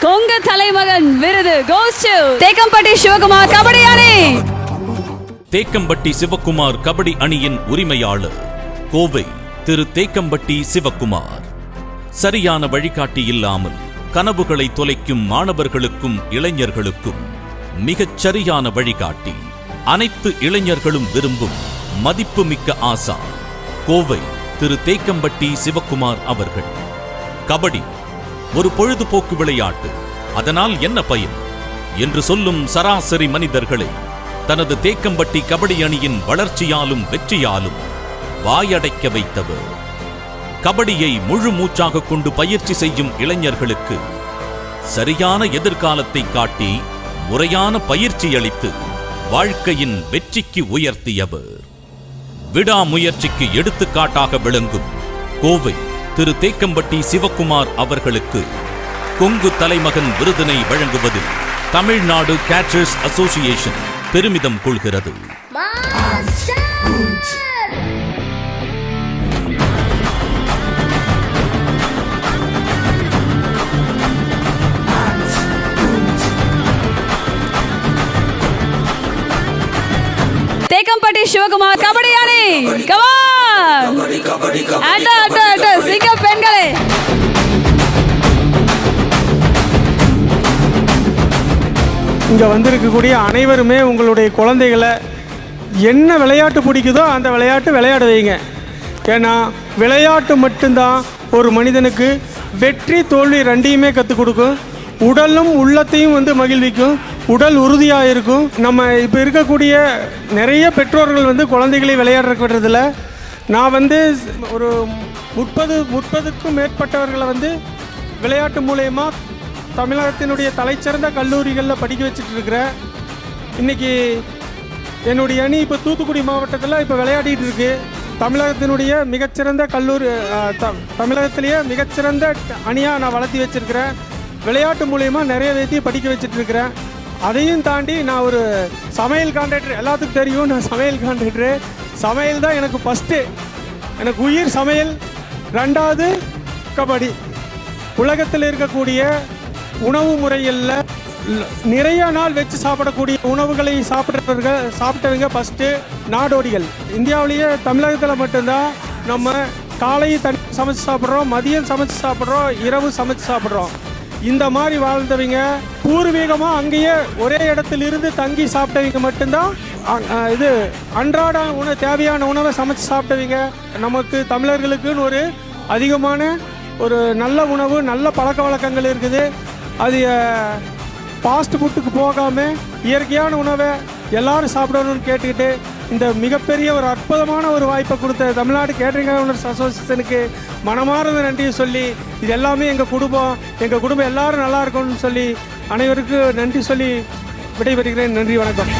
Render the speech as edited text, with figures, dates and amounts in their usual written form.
கொங்கு தலைமகன் விருது goes to Thekkampatti Sivakumar kabaddi அணி. தேக்கம்பட்டி சிவகுமார் கபடி அணியின் உரிமையாளர் கோவை திரு தேக்கம்பட்டி சிவகுமார். சரியான வழிகாட்டி இல்லாமல் கனவுகளை தொலைக்கும் மாணவர்களுக்கும் இளைஞர்களுக்கும் மிகச் சரியான வழிகாட்டி. அனைத்து இளைஞர்களும் விரும்பும் மதிப்புமிக்க ஆசா கோவை திரு தேக்கம்பட்டி சிவகுமார் அவர்கள். கபடி ஒரு பொழுதுபோக்கு விளையாட்டு, அதனால் என்ன பயன் என்று சொல்லும் சராசரி மனிதர்களை தனது தேக்கம்பட்டி கபடி அணியின் வளர்ச்சியாலும் வெற்றியாலும் வாயடைக்க வைத்தவர். கபடியை முழு மூச்சாக கொண்டு பயிற்சி செய்யும் இளைஞர்களுக்கு சரியான எதிர்காலத்தை காட்டி முறையான பயிற்சி அளித்து வாழ்க்கையின் வெற்றிக்கு உயர்த்தியவர். விடாமுயற்சிக்கு எடுத்துக்காட்டாக விளங்கும் கோவை திரு தேக்கம்பட்டி சிவகுமார் அவர்களுக்கு கொங்கு தலைமகன் விருதினை வழங்குவதில் தமிழ்நாடு கேச்சர்ஸ் அசோசியேஷன் பெருமிதம் கொள்கிறது. தேக்கம்பட்டி சிவகுமார் கபடி அணி சிங்க பெண்களே. இங்கே வந்திருக்கக்கூடிய அனைவருமே உங்களுடைய குழந்தைகளை என்ன விளையாட்டு பிடிக்குதோ அந்த விளையாட்டு விளையாட வைங்க. ஏன்னா விளையாட்டு மட்டும்தான் ஒரு மனிதனுக்கு வெற்றி தோல்வி ரெண்டையுமே கற்றுக் கொடுக்கும். உடலும் உள்ளத்தையும் மகிழ்விக்கும், உடல் உறுதியாக இருக்கும். நம்ம இப்போ இருக்கக்கூடிய நிறைய பெற்றோர்கள் குழந்தைகளை விளையாடுறதுக்கு விடுறதில்ல. நான் ஒரு 30க்கும் மேற்பட்டவர்களை விளையாட்டு மூலயமா தமிழகத்தினுடைய தலைச்சிறந்த கல்லூரிகளில் படிக்க வச்சுட்டு இருக்கிறேன். இன்றைக்கி என்னுடைய அணி இப்போ தூத்துக்குடி மாவட்டத்தில் இப்போ விளையாடிட்டு இருக்கு. தமிழகத்தினுடைய மிகச்சிறந்த கல்லூரி, தமிழகத்திலேயே மிகச்சிறந்த அணியாக நான் வளர்த்தி வச்சுருக்கிறேன். விளையாட்டு மூலயமா நிறைய பேர்த்தையும் படிக்க வச்சுட்டு இருக்கிறேன். அதையும் தாண்டி நான் ஒரு சமையல் கான்ட்ராக்டர். எல்லாத்துக்கும் தெரியும் நான் சமையல் கான்ட்ராக்டரு. சமையல் தான் எனக்கு ஃபஸ்ட்டு, எனக்கு உயிர் சமையல். ரெண்டாவது கபடி. உலகத்தில் இருக்கக்கூடிய உணவு முறைகளில் நிறைய நாள் வச்சு சாப்பிடக்கூடிய உணவுகளை சாப்பிட்டவங்க ஃபஸ்ட்டு நாடோடிகள். இந்தியாவிலேயே தமிழகத்தில் மட்டும்தான் நம்ம காலை தண்ணி சமைச்சு சாப்பிட்றோம், மதியம் சமைச்சு சாப்பிட்றோம், இரவு சமைச்சு சாப்பிட்றோம். இந்த மாதிரி வாழ்ந்தவங்க பூர்வீகமாக அங்கேயே ஒரே இடத்திலிருந்து தங்கி சாப்பிட்டவங்க மட்டும்தான் இது அன்றாட தேவையான உணவை சமைச்சு சாப்பிட்டவங்க. நமக்கு தமிழர்களுக்குன்னு ஒரு அதிகமான ஒரு நல்ல உணவு, நல்ல பழக்க வழக்கங்கள் இருக்குது. அது ஃபாஸ்ட் ஃபுட்டுக்கு போகாமல் இயற்கையான உணவை எல்லாரும் சாப்பிடணும்னு கேட்டுக்கிட்டு இந்த மிகப்பெரிய ஒரு அற்புதமான ஒரு வாய்ப்பை கொடுத்த தமிழ்நாடு கேட்டரிங் ஓனர்ஸ் அசோசியேஷனுக்கு மனமார்ந்த நன்றியை சொல்லி, இது எல்லாமே எங்கள் குடும்பம் எல்லாரும் நல்லா இருக்கணும்னு சொல்லி அனைவருக்கும் நன்றி சொல்லி விடைபெறுகிறேன். நன்றி, வணக்கம்.